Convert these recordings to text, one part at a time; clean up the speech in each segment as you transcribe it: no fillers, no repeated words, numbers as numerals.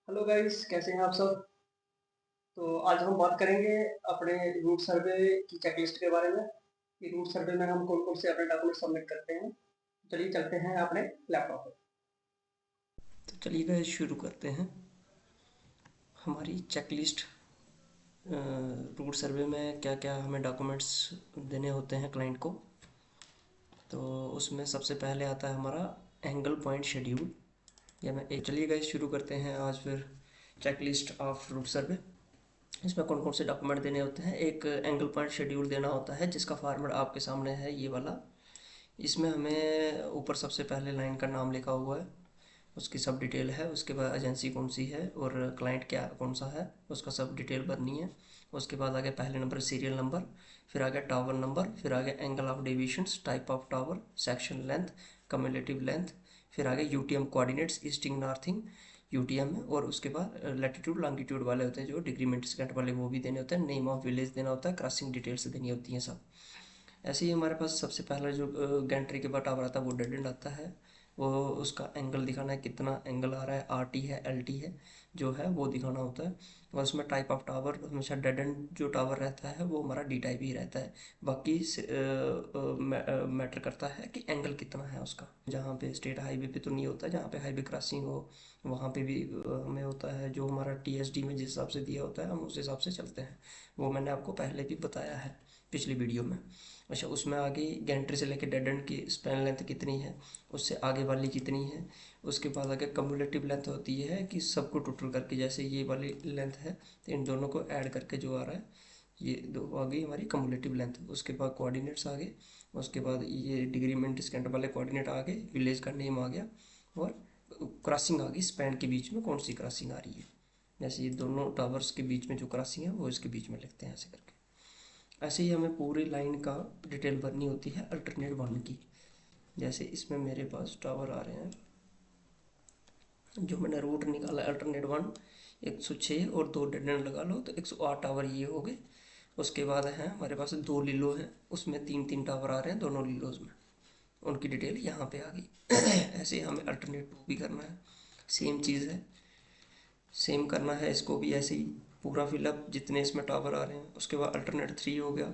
Hello guys, कैसे हैं आप सब। तो आज हम बात करेंगे अपने रूट सर्वे की चेकलिस्ट के बारे में कि रूट सर्वे में हम कौन कौन से अपने डॉक्यूमेंट सबमिट करते हैं। चलिए चलते हैं अपने लैपटॉप पर। तो चलिए गाइस शुरू करते हैं हमारी चेकलिस्ट। रूट सर्वे में क्या क्या हमें डॉक्यूमेंट्स देने होते हैं क्लाइंट को। तो उसमें सबसे पहले आता है हमारा एंगल पॉइंट शेड्यूल। या मैं एक चलिए गाइस शुरू करते हैं आज फिर चेकलिस्ट ऑफ रूट सर्वे। इसमें कौन कौन से डॉक्यूमेंट देने होते हैं। एक एंगल पॉइंट शेड्यूल देना होता है जिसका फॉर्मेट आपके सामने है ये वाला। इसमें हमें ऊपर सबसे पहले लाइन का नाम लिखा हुआ है, उसकी सब डिटेल है, उसके बाद एजेंसी कौन सी है और क्लाइंट क्या कौन सा है उसका सब डिटेल भरनी है। उसके बाद आगे पहले नंबर सीरियल नंबर, फिर आगे टावर नंबर, फिर आगे angle of deviations, type of tower, section length, cumulative length, फिर आगे UTM coordinates, easting northing UTM में, और उसके बाद लैटिट्यूड लॉन्गिट्यूड वाले होते हैं जो डिग्री मिनट सेकंड वाले, वो भी देने होते हैं। नेम ऑफ विलेज देना होता है, क्रॉसिंग डिटेल्स देनी होती हैं सब। ऐसे ही हमारे पास सबसे पहला जो गैंट्री के बाद टावर आता है वो डेड एंड आता है। वो उसका एंगल दिखाना है, कितना एंगल आ रहा है, आर टी है एल टी है जो है वो दिखाना होता है। और उसमें टाइप ऑफ टावर हमेशा डेड एंड जो टावर रहता है वो हमारा डी टाइप ही रहता है। बाकी मैटर करता है कि एंगल कितना है उसका। जहाँ पे स्टेट हाईवे पे तो नहीं होता, जहाँ पे हाईवे क्रॉसिंग हो वहाँ पे भी हमें होता है। जो हमारा टी एस डी में जिस हिसाब से दिया होता है हम उस हिसाब से चलते हैं। वो मैंने आपको पहले भी बताया है पिछली वीडियो में। अच्छा, उसमें आगे गैंट्री से लेकर डेड एंड की स्पैन लेंथ कितनी है, उससे आगे वाली कितनी है। उसके बाद आगे कम्युलेटिव लेंथ होती है कि सबको टोटल करके, जैसे ये वाली लेंथ है तो इन दोनों को ऐड करके जो आ रहा है ये दो आ गई हमारी कम्युलेटिव लेंथ। उसके बाद कोऑर्डिनेट्स आ गए, उसके बाद ये डिग्री मिनट सेकंड वाले कोऑर्डिनेट आ गए, विलेज का नेम आ गया, और क्रॉसिंग आ गई, स्पैन के बीच में कौन सी क्रॉसिंग आ रही है। जैसे ये दोनों टावर्स के बीच में जो क्रॉसिंग है वो इसके बीच में लिखते हैं ऐसे करके। ऐसे ही हमें पूरी लाइन का डिटेल भरनी होती है अल्टरनेट वन की। जैसे इसमें मेरे पास टावर आ रहे हैं, जो मैंने रूट निकाला अल्टरनेट वन 106, और दो डेड एंड लगा लो तो 108 टावर ये हो गए। उसके बाद है हमारे पास दो लीलो हैं, उसमें तीन तीन टावर आ रहे हैं दोनों लीलोज में, उनकी डिटेल यहाँ पे आ गई। ऐसे ही हमें अल्टरनेट टू भी करना है, सेम चीज़ है, सेम करना है इसको भी ऐसे ही पूरा फिलअप जितने इसमें टावर आ रहे हैं। उसके बाद अल्टरनेट थ्री हो गया,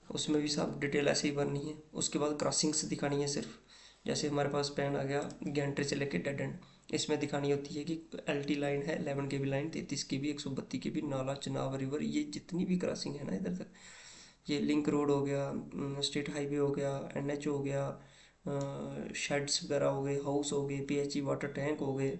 उसमें भी सब डिटेल ऐसे ही भरनी है। उसके बाद क्रॉसिंग्स दिखानी है सिर्फ। जैसे हमारे पास पैन आ गया गैंट्री से लेके डेड एंड, इसमें दिखानी होती है कि एल टी लाइन है 11 के बी लाइन, 33 के बी, 132 के बी, नाला चनाव रिवर, ये जितनी भी क्रॉसिंग है ना इधर तक, ये लिंक रोड हो गया, स्टेट हाईवे हो गया, एन एच हो गया, शेड्स वगैरह हो गए, हाउस हो गए, P H E water tank हो गए,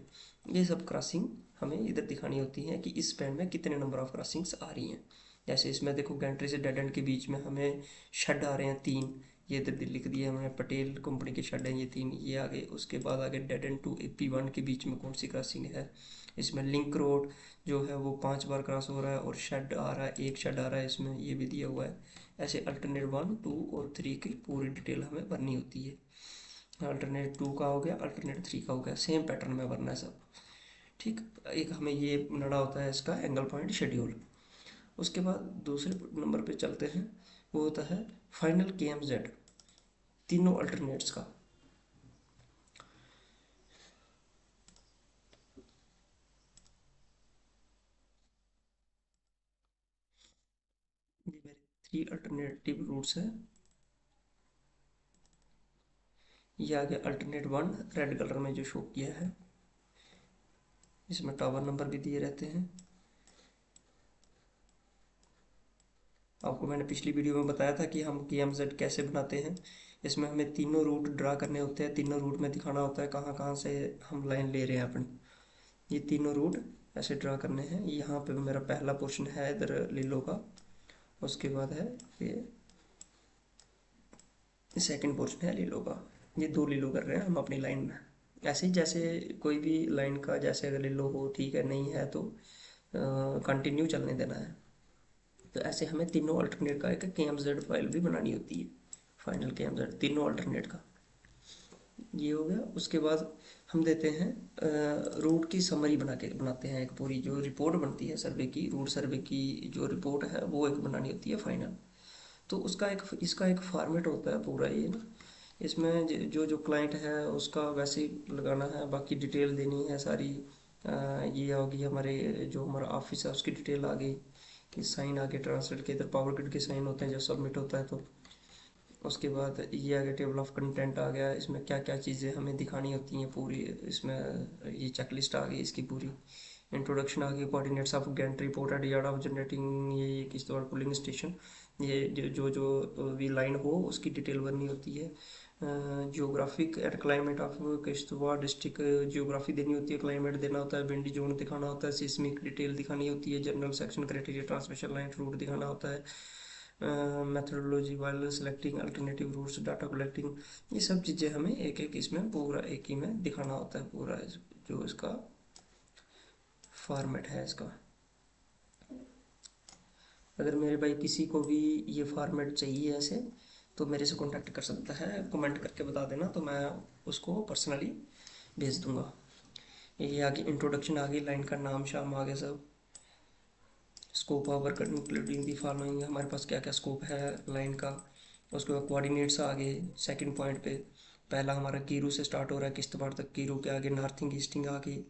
ये सब क्रॉसिंग हमें इधर दिखानी होती है कि इस पैन में कितने नंबर ऑफ क्रॉसिंग्स आ रही हैं। जैसे इसमें देखो गैंट्री से डेड एंड के बीच में हमें शेड आ रहे हैं तीन, ये इधर लिख दिए हमने, पटेल कंपनी के शेड हैं ये तीन, ये आगे। उसके बाद आगे dead end to A P one के बीच में कौन सी क्रॉसिंग है। इसमें लिंक रोड जो है वो 5 बार क्रॉस हो रहा है, और शेड आ रहा है, एक शेड आ रहा है इसमें, ये भी दिया हुआ है। ऐसे अल्टरनेट वन टू और थ्री की पूरी डिटेल हमें भरनी होती है। अल्टरनेट टू का हो गया, अल्टरनेट थ्री का हो गया, सेम पैटर्न में भरना है सब। ठीक। एक हमें ये नड़ा होता है इसका एंगल पॉइंट शेड्यूल। उसके बाद दूसरे नंबर पे चलते हैं, वो होता है फाइनल के एम जेड, तीनों अल्टरनेट्स का। ये मेरे थ्री अल्टरनेटिव रूट्स हैं। ये आगे अल्टरनेट वन रेड कलर में जो शो किया है, इसमें टावर नंबर भी दिए रहते हैं। आपको मैंने पिछली वीडियो में बताया था कि हम के एम जेड कैसे बनाते हैं। इसमें हमें तीनों रूट ड्रा करने होते हैं, तीनों रूट में दिखाना होता है कहाँ कहाँ से हम लाइन ले रहे हैं अपनी। ये तीनों रूट ऐसे ड्रा करने हैं। यहाँ पे मेरा पहला पोर्शन है इधर लीलो का, उसके बाद है ये सेकंड पोर्शन है लीलो का। ये दो लीलो कर रहे हैं हम अपनी लाइन में। ऐसे ही जैसे कोई भी लाइन का, जैसे अगर लीलो हो ठीक है, नहीं है तो कंटिन्यू चलने देना है। तो ऐसे हमें तीनों अल्टरनेट का एक के एम जेड फाइल भी बनानी होती है, फाइनल के एम जेड तीनों अल्टरनेट का। ये हो गया। उसके बाद हम देते हैं रूट की समरी बनाते हैं, एक पूरी जो रिपोर्ट बनती है सर्वे की, रूट सर्वे की जो रिपोर्ट है वो एक बनानी होती है फाइनल। तो उसका एक इसका एक फॉर्मेट होता है पूरा ये ना। इसमें जो जो क्लाइंट है उसका वैसे ही लगाना है, बाकी डिटेल देनी है सारी। ये होगी हमारे जो हमारा ऑफिस है उसकी डिटेल आ गई, कि साइन आगे ट्रांसलेट के इधर पावर ग्रिड के साइन होते हैं जब सबमिट होता है तो। उसके बाद ये आ गया टेबल ऑफ कंटेंट आ गया, इसमें क्या क्या चीज़ें हमें दिखानी होती हैं पूरी, इसमें ये चेकलिस्ट आ गई इसकी पूरी। इंट्रोडक्शन आ गई, coordinates of Gantt report eight yard of generating, ये किश्तवाड़ पुलिंग स्टेशन, ये जो भी लाइन हो उसकी डिटेल बननी होती है। Geographic and climate of Kishtwar district, geography देनी होती है, क्लाइमेट देना होता है, विंड जोन दिखाना होता है, सिस्मिक डिटेल दिखानी होती है, general section criteria transmission line route दिखाना होता है, methodology while selecting alternative routes, data collecting, ये सब चीज़ें हमें एक एक इसमें पूरा एक ही में दिखाना होता है पूरा, जो इसका फॉर्मेट है इसका। अगर मेरे भाई किसी को भी ये फॉर्मेट चाहिए ऐसे तो मेरे से कांटेक्ट कर सकता है, कमेंट करके बता देना तो मैं उसको पर्सनली भेज दूंगा। ये आगे इंट्रोडक्शन आ गई, लाइन का नाम शाम आ गया सब, scope of work including the following, हमारे पास क्या क्या स्कोप है लाइन का। उसके बाद कोऑर्डिनेट्स आ गए सेकंड पॉइंट पे, पहला हमारा कीरू से स्टार्ट हो रहा है किश्तवाड़ तक, कीरू के आगे नॉर्थिंग ईस्टिंग आ गई।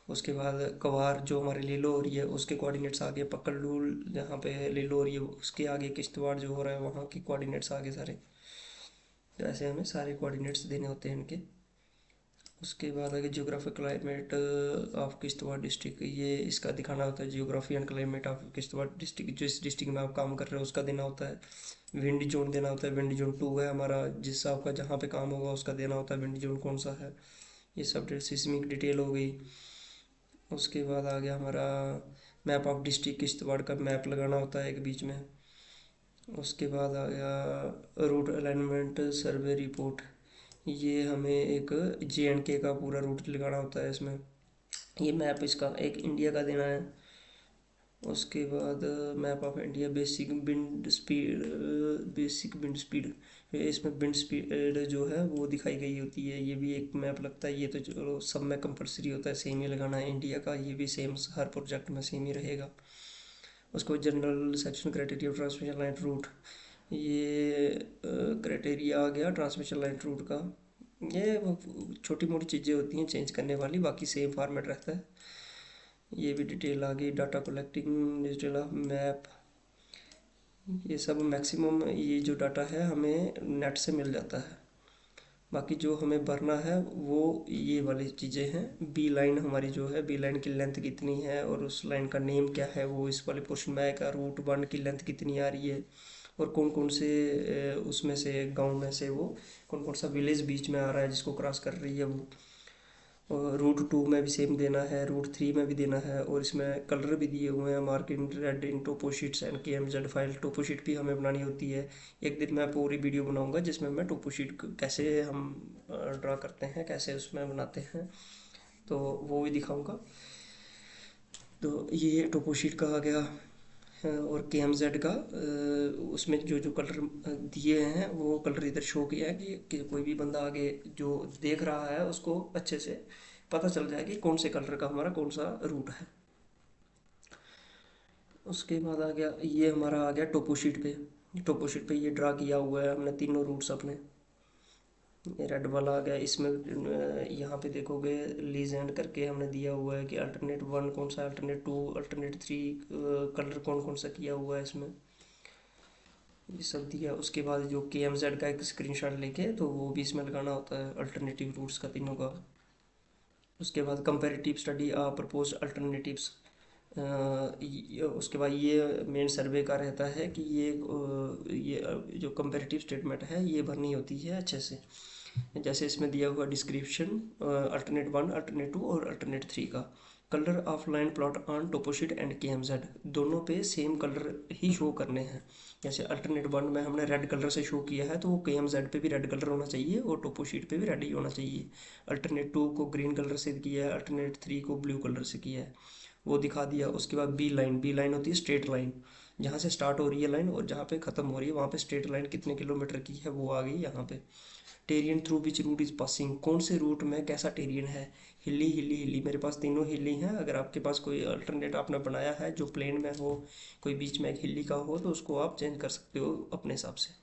उसके बाद कवार जो हमारे लीलो हो रही है उसके कोऑर्डिनेट्स आ गए, पकड़लूल जहाँ पे लीलो हो रही है उसके आगे किश्तवाड़ जो हो रहा है वहाँ की कोऑर्डिनेट्स आ गए सारे। तो ऐसे हमें सारे कोऑर्डिनेट्स देने होते हैं इनके। उसके बाद आगे geographic climate of Kishtwar district, ये इसका दिखाना होता है, geography and climate of Kishtwar district, जिस डिस्ट्रिक्ट में आप काम कर रहे हो उसका देना होता है। विंड जोन देना होता है, विंड जोन 2 है हमारा, जिस आपका जहाँ पे काम होगा उसका देना होता है विंड जोन कौन सा है। ये सब सिस्मिक डिटेल हो गई। उसके बाद आ गया हमारा मैप ऑफ डिस्ट्रिक्ट किश्तवाड़ का मैप लगाना होता है एक बीच में। उसके बाद आ गया रूट अलाइनमेंट सर्वे रिपोर्ट, ये हमें एक JNK का पूरा रूट लगाना होता है इसमें, ये मैप इसका एक इंडिया का देना है। उसके बाद map of India basic wind speed, इसमें विंड स्पीड जो है वो दिखाई गई होती है, ये भी एक मैप लगता है। ये तो चलो सब में कंपलसरी होता है सेम ही लगाना है, इंडिया का ये भी सेम हर प्रोजेक्ट में सेम ही रहेगा। उसको general section criteria transmission line route, ये क्राइटेरिया आ गया ट्रांसमिशन लाइन रूट का। ये छोटी मोटी चीज़ें होती हैं चेंज करने वाली, बाकी सेम फॉर्मेट रहता है। ये भी डिटेल आ गई, data collecting detail of map, ये सब मैक्सिमम ये जो डाटा है हमें नेट से मिल जाता है। बाकी जो हमें भरना है वो ये वाली चीज़ें हैं। बी लाइन हमारी जो है, बी लाइन की लेंथ कितनी है और उस लाइन का नेम क्या है, वो इस वाले पोर्शन में आएगा। रूट 1 की लेंथ कितनी आ रही है और कौन कौन से उसमें से गांव में से वो कौन कौन सा विलेज बीच में आ रहा है जिसको क्रॉस कर रही है वो। और रूट 2 में भी सेम देना है, रूट 3 में भी देना है, और इसमें कलर भी दिए हुए हैं, mark in red in topo sheets and KMZ file. Topo sheet भी हमें बनानी होती है। एक दिन मैं पूरी वीडियो बनाऊंगा जिसमें मैं टोपो शीट कैसे हम ड्रा करते हैं, कैसे उसमें बनाते हैं, तो वो भी दिखाऊंगा। तो ये टोपो शीट का आ गया। और KMZ का उसमें जो जो कलर दिए हैं वो कलर इधर शो किया है कि कोई भी बंदा आगे जो देख रहा है उसको अच्छे से पता चल जाए कि कौन से कलर का हमारा कौन सा रूट है। उसके बाद आ गया, ये हमारा आ गया टोपो शीट पे। टोपो शीट पे ये ड्रा किया हुआ है हमने तीनों रूट्स अपने। ये रेड वाला आ गया, इसमें यहाँ पे देखोगे लीजेंड करके हमने दिया हुआ है कि अल्टरनेट 1 कौन सा, अल्टरनेट 2, अल्टरनेट 3, कलर कौन कौन सा किया हुआ है इसमें, ये सब दिया। उसके बाद जो KMZ का एक स्क्रीनशॉट लेके तो वो भी इसमें लगाना होता है अल्टरनेटिव रूट्स का तीनों का। उसके बाद कंपैरेटिव स्टडी प्रपोज अल्टरनेटिव्स, उसके बाद ये मेन सर्वे का रहता है कि ये जो कंपैरेटिव स्टेटमेंट है ये भरनी होती है अच्छे से। जैसे इसमें दिया हुआ डिस्क्रिप्शन अल्टरनेट 1, अल्टरनेट 2 और अल्टरनेट 3 का। Colour of line plot on toposheet and KMZ, दोनों पे सेम कलर ही शो करने हैं। जैसे अल्टरनेट 1 में हमने रेड कलर से शो किया है तो वो KMZ पे भी रेड कलर होना चाहिए और टोपोशीट पे भी रेड ही होना चाहिए। अल्टरनेट 2 को ग्रीन कलर से किया है, अल्टरनेट 3 को ब्लू कलर से किया है, वो दिखा दिया। उसके बाद बी लाइन होती है स्ट्रेट लाइन, जहाँ से स्टार्ट हो रही है लाइन और जहाँ पे ख़त्म हो रही है वहाँ पे स्ट्रेट लाइन कितने किलोमीटर की है वो आ गई यहाँ पे। Terrain through which route is passing, कौन से रूट में कैसा टेरियन है, हिली हिली हिली, मेरे पास तीनों हिली हैं। अगर आपके पास कोई अल्टरनेट आपने बनाया है जो प्लेन में हो, कोई बीच में एक हिली का हो तो उसको आप चेंज कर सकते हो अपने हिसाब से।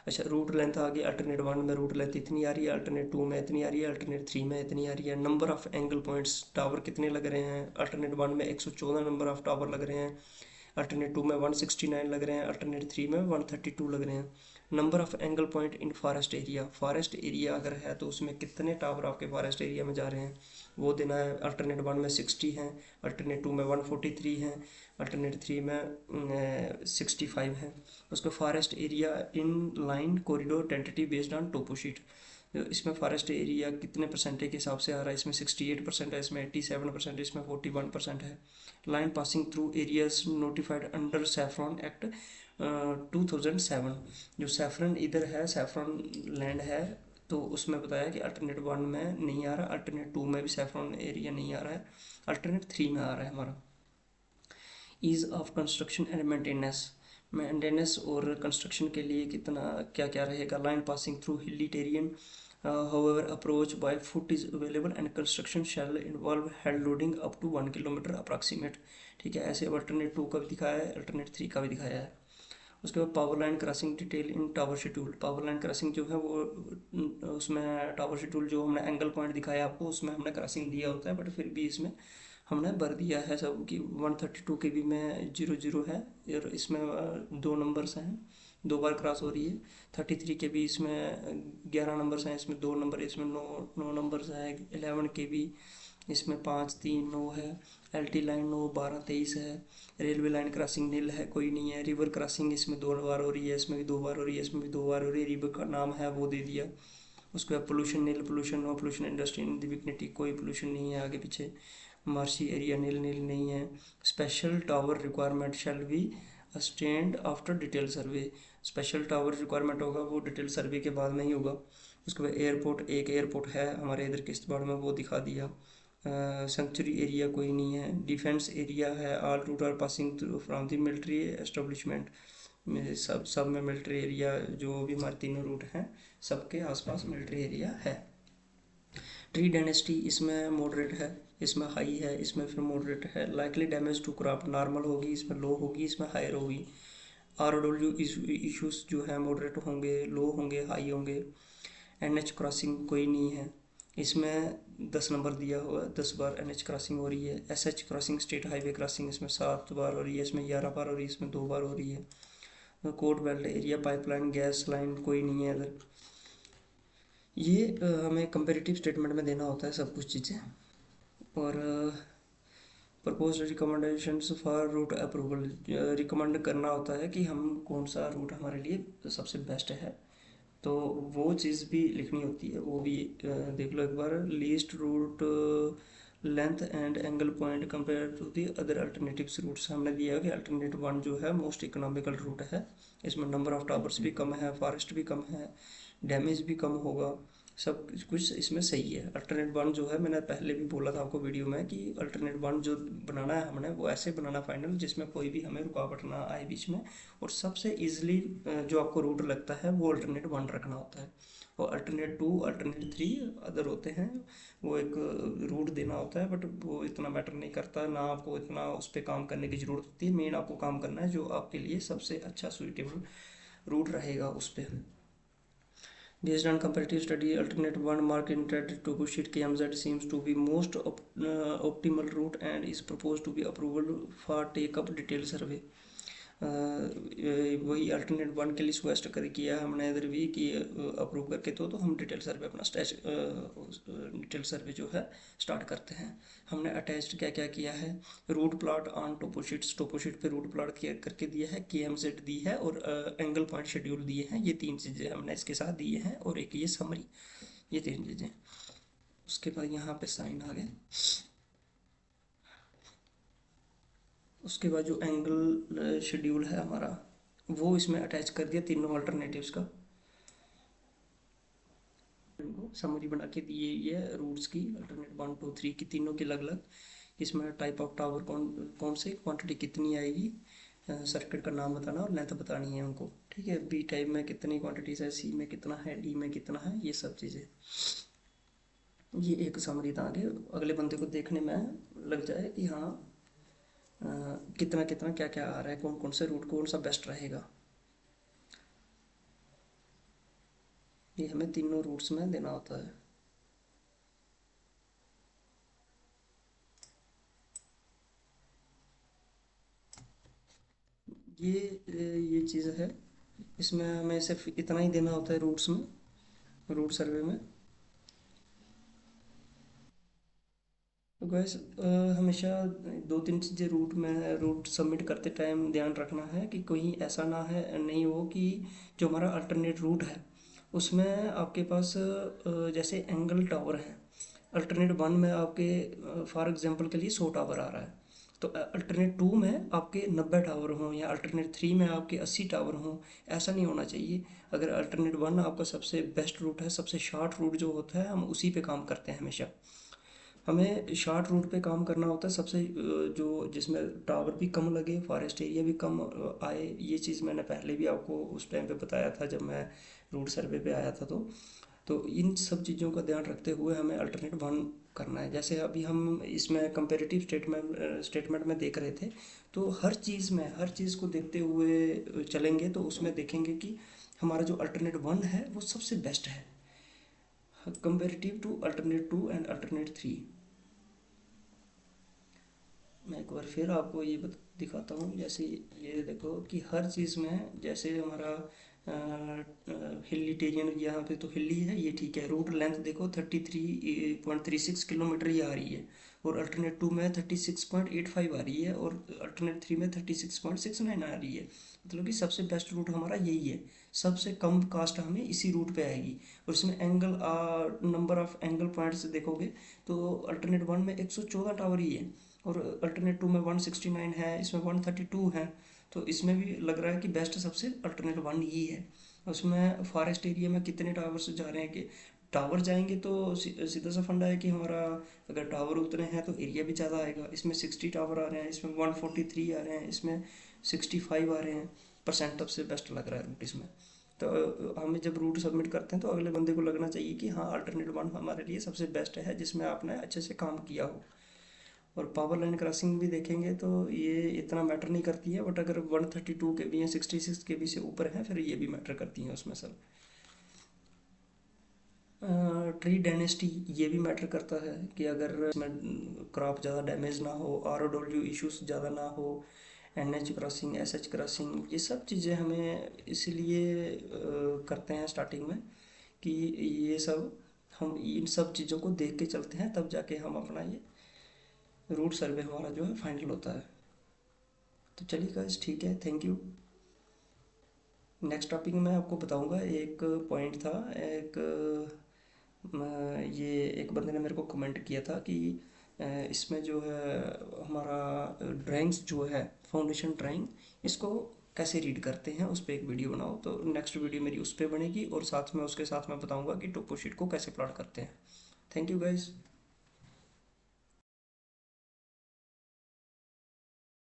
अच्छा, रूट लेंथ आ गई, अल्टरनेट 1 में रूट लेंथ इतनी आ रही है, अल्टरनेट 2 में इतनी आ रही है, अल्टरनेट 3 में इतनी आ रही है। Number of angle points, tower कितने लग रहे हैं, अल्टरनेट 1 में 114 नंबर ऑफ टावर लग रहे हैं, अल्टरनेट 2 में 169 लग रहे हैं, अल्टरनेट 3 में 132 लग रहे हैं। Number of angle point in forest area, forest area अगर है तो उसमें कितने टावर आपके फॉरेस्ट एरिया में जा रहे हैं वो देना है। अल्टरनेट 1 में 60 हैं, अल्टरनेट 2 में 143 हैं, अल्टरनेट 3 में 65 है। उसका forest area in line corridor tentative based on topo sheet, इसमें फॉरेस्ट एरिया कितने परसेंटेज के हिसाब से आ रहा है, इसमें 68% है, इसमें 87%, इसमें 41% है। Line passing through areas notified under saffron act 2007, जो सैफरन इधर है, सैफरन लैंड है, तो उसमें बताया कि अल्टरनेट 1 में नहीं आ रहा, अल्टरनेट 2 में भी सैफरन एरिया नहीं आ रहा है, अल्टरनेट 3 में आ रहा है हमारा। Ease of construction and maintenance और कंस्ट्रक्शन के लिए कितना क्या क्या रहेगा। लाइन पासिंग थ्रू हिली टेरियन, however approach by foot is available and construction shall involve head loading up to 1 kilometre approximate. ठीक है, ऐसे अल्टरनेट 2 का भी दिखाया है, अल्टरनेट 3 का भी दिखाया है। उसके बाद power line crossing detail in tower schedule, power line crossing जो है वो उसमें टावर शेड्यूल जो हमने एंगल पॉइंट दिखाया आपको उसमें हमने क्रॉसिंग दिया होता है, बट फिर भी इसमें हमने भर दिया है सब कि 132 के बी में 00 है, और इसमें 2 नंबर्स हैं, 2 बार क्रॉस हो रही है। 33 के बी इसमें 11 नंबर्स हैं, इसमें 2 नंबर, इसमें 9 नंबर्स हैं। 11 के बी इसमें 5 3 9 है। LT लाइन 9 12 23 है। रेलवे लाइन क्रॉसिंग नील है, कोई नहीं है। रिवर क्रॉसिंग इसमें 2 बार हो रही है, इसमें भी 2 बार हो रही है, इसमें भी 2 बार हो रही है। रिवर का नाम है वो दे दिया। उसके बाद pollution nil, pollution no, pollution industry in the vicinity, कोई पोल्यूशन नहीं है आगे पीछे। मार्शी एरिया नील नील नहीं है। Special tower requirement shall be stand after detail survey, special tower requirement होगा वो डिटेल सर्वे के बाद में ही होगा। उसके बाद एयरपोर्ट, एक एयरपोर्ट है हमारे इधर किश्तवाड़ में, वो दिखा दिया। सेंचुरी एरिया कोई नहीं है। डिफेंस एरिया है, all route are passing through from the military establishment, में सब में मिलिट्री एरिया, जो भी हमारे तीनों रूट हैं सबके आसपास मिलिट्री एरिया है। ट्री डेंसिटी इसमें मॉडरेट है, इसमें हाई है, इसमें फिर मॉडरेट है। Likely damage to crop normal होगी, इसमें लो होगी, इसमें हायर होगी। ROW इश्यूज जो है मॉडरेट होंगे, लो होंगे, हाई होंगे। NH क्रॉसिंग कोई नहीं है, इसमें 10 नंबर दिया हुआ है, 10 बार NH क्रॉसिंग हो रही है। SH crossing state highway crossing इसमें 7 बार हो रही है, इसमें 11 बार हो रही है, इसमें 2 बार हो रही है। Coast belt area, pipeline, gas line कोई नहीं है इधर। ये हमें कंपेरेटिव स्टेटमेंट में देना होता है सब कुछ चीज़ें। और propose recommendations for route approval, recommend करना होता है कि हम कौन सा रूट हमारे लिए सबसे बेस्ट है, तो वो चीज़ भी लिखनी होती है, वो भी देख लो एक बार। Least route length and angle point compare to the other alternatives routes, हमने दिया है कि अल्टरनेट 1 जो है मोस्ट इकोनॉमिकल रूट है, इसमें नंबर ऑफ टावर्स भी कम है, फॉरेस्ट भी कम है, डैमेज भी कम होगा, सब कुछ इसमें सही है। अल्टरनेट 1 जो है, मैंने पहले भी बोला था आपको वीडियो में कि अल्टरनेट 1 जो बनाना है हमने वो ऐसे बनाना फाइनल जिसमें कोई भी हमें रुकावट ना आए बीच में, और सबसे ईजिली जो आपको रूट लगता है वो अल्टरनेट 1 रखना होता है। और अल्टरनेट 2 अल्टरनेट 3 अदर होते हैं, वो एक रूट देना होता है, बट वो इतना मैटर नहीं करता, ना आपको इतना उस पर काम करने की ज़रूरत होती है। मेन आपको काम करना है जो आपके लिए सबसे अच्छा सुइटेबल रूट रहेगा उस पर। Based on comparative study, alternate 1 mark intended to sheet KMZ seems to be most optimal route and is proposed to be approval for take up detailed survey. वही अल्टरनेट 1 के लिए रिक्वेस्ट कर किया हमने इधर भी कि अप्रूव करके तो हम डिटेल सर्वे अपना डिटेल सर्वे जो है स्टार्ट करते हैं। हमने अटैच्ड क्या क्या किया है, route plot on toposheets, toposheet पे रूट प्लॉट करके दिया है, KMZ दी है, और एंगल पॉइंट शेड्यूल दिए हैं। ये 3 चीज़ें हमने इसके साथ दिए हैं, और एक ये समरी, ये 3 चीज़ें। उसके बाद यहाँ पे साइन आ गए। उसके बाद जो एंगल शेड्यूल है हमारा वो इसमें अटैच कर दिया तीनों अल्टरनेटिव्स का, समरी बना के दिए ये रूट्स की, अल्टरनेट 1 2 3 की तीनों की अलग अलग। इसमें टाइप ऑफ टावर कौन से, क्वांटिटी कितनी आएगी, सर्किट का नाम बताना और लेंथ बतानी है उनको। ठीक है, बी टाइप में कितनी क्वांटिटीज है, सी में कितना है, डी में कितना है, ये सब चीज़ें। ये एक समरी ताकि अगले बंदे को देखने में लग जाए कि हाँ कितना कितना क्या क्या आ रहा है, कौन कौन से रूट कौन सा बेस्ट रहेगा। ये हमें तीनों रूट्स में देना होता है। ये चीज़ है, इसमें हमें सिर्फ इतना ही देना होता है रूट्स में, रूट सर्वे में। तो गैस हमेशा दो तीन चीज़ें रूट सबमिट करते टाइम ध्यान रखना है कि कहीं ऐसा ना है नहीं हो कि जो हमारा अल्टरनेट रूट है उसमें आपके पास जैसे एंगल टावर है। अल्टरनेट 1 में आपके फॉर एग्जांपल के लिए 100 टावर आ रहा है, तो अल्टरनेट 2 में आपके 90 टावर हों या अल्टरनेट 3 में आपके 80 टावर हों। ऐसा नहीं होना चाहिए। अगर अल्टरनेट 1 आपका सबसे बेस्ट रूट है, सबसे शॉर्ट रूट जो होता है, हम उसी पे काम करते हैं हमेशा। हमें शॉर्ट रूट पे काम करना होता है सबसे जो जिसमें टावर भी कम लगे, फॉरेस्ट एरिया भी कम आए। ये चीज़ मैंने पहले भी आपको उस टाइम पे बताया था जब मैं रूट सर्वे पे आया था। तो इन सब चीज़ों का ध्यान रखते हुए हमें अल्टरनेट 1 करना है। जैसे अभी हम इसमें कंपेरेटिव स्टेटमेंट में देख रहे थे, तो हर चीज़ को देखते हुए चलेंगे तो उसमें देखेंगे कि हमारा जो अल्टरनेट 1 है वो सबसे बेस्ट है comparative to alternate 2 and alternate 3। मैं एक बार फिर आपको ये दिखाता हूँ। जैसे ये देखो कि हर चीज़ में जैसे हमारा हिली टेरियन यहाँ पे तो हिली है, ये ठीक है। रूट लेंथ देखो 33.36 किलोमीटर ये आ रही है, और अल्टरनेट 2 में 36.85 आ रही है, और अल्टरनेट 3 में 36.69 आ रही है। मतलब कि सबसे बेस्ट रूट हमारा यही है। सबसे कम कास्ट हमें इसी रूट पे आएगी। और इसमें नंबर ऑफ एंगल पॉइंट्स देखोगे तो अल्टरनेट 1 में 114 टावर ही है, और अल्टरनेट 2 में 169 है, इसमें 132 है। तो इसमें भी लग रहा है कि बेस्ट सबसे अल्टरनेट 1 ही है। उसमें फॉरेस्ट एरिया में कितने टावर्स जा रहे हैं कि टावर जाएंगे तो सीधा सा फंडा है कि हमारा अगर टावर उतने हैं तो एरिया भी ज़्यादा आएगा। इसमें 60 टावर आ रहे हैं, इसमें 143 आ रहे हैं, इसमें 65 आ रहे हैं परसेंट। सबसे बेस्ट लग रहा है रूट इसमें। तो हमें जब रूट सबमिट करते हैं तो अगले बंदे को लगना चाहिए कि हाँ अल्टरनेट 1 हमारे लिए सबसे बेस्ट है, जिसमें आपने अच्छे से काम किया हो। और पावर लाइन क्रॉसिंग भी देखेंगे तो ये इतना मैटर नहीं करती है, बट अगर 132 के बी या 66 के बी से ऊपर है फिर ये भी मैटर करती हैं उसमें सर। ट्री डायनेस्टी ये भी मैटर करता है कि अगर इसमें क्रॉप ज़्यादा डैमेज ना हो, ROW इश्यूज ज़्यादा ना हो, NH क्रॉसिंग, SH क्रॉसिंग, ये सब चीज़ें हमें इसलिए करते हैं स्टार्टिंग में कि ये सब हम इन सब चीज़ों को देख के चलते हैं, तब जाके हम अपना ये रूट सर्वे हमारा जो है फाइनल होता है। तो चलिए गाइस ठीक है, थैंक यू। नेक्स्ट टॉपिक में आपको बताऊंगा। एक पॉइंट था, ये एक बंदे ने मेरे को कमेंट किया था कि इसमें जो है हमारा ड्राइंग्स जो है फाउंडेशन ड्राइंग, इसको कैसे रीड करते हैं उस पर एक वीडियो बनाओ। तो नेक्स्ट वीडियो मेरी उस पर बनेगी, और साथ में उसके साथ मैं बताऊंगा कि टोपो शीट को कैसे प्लॉट करते हैं। Thank you guys.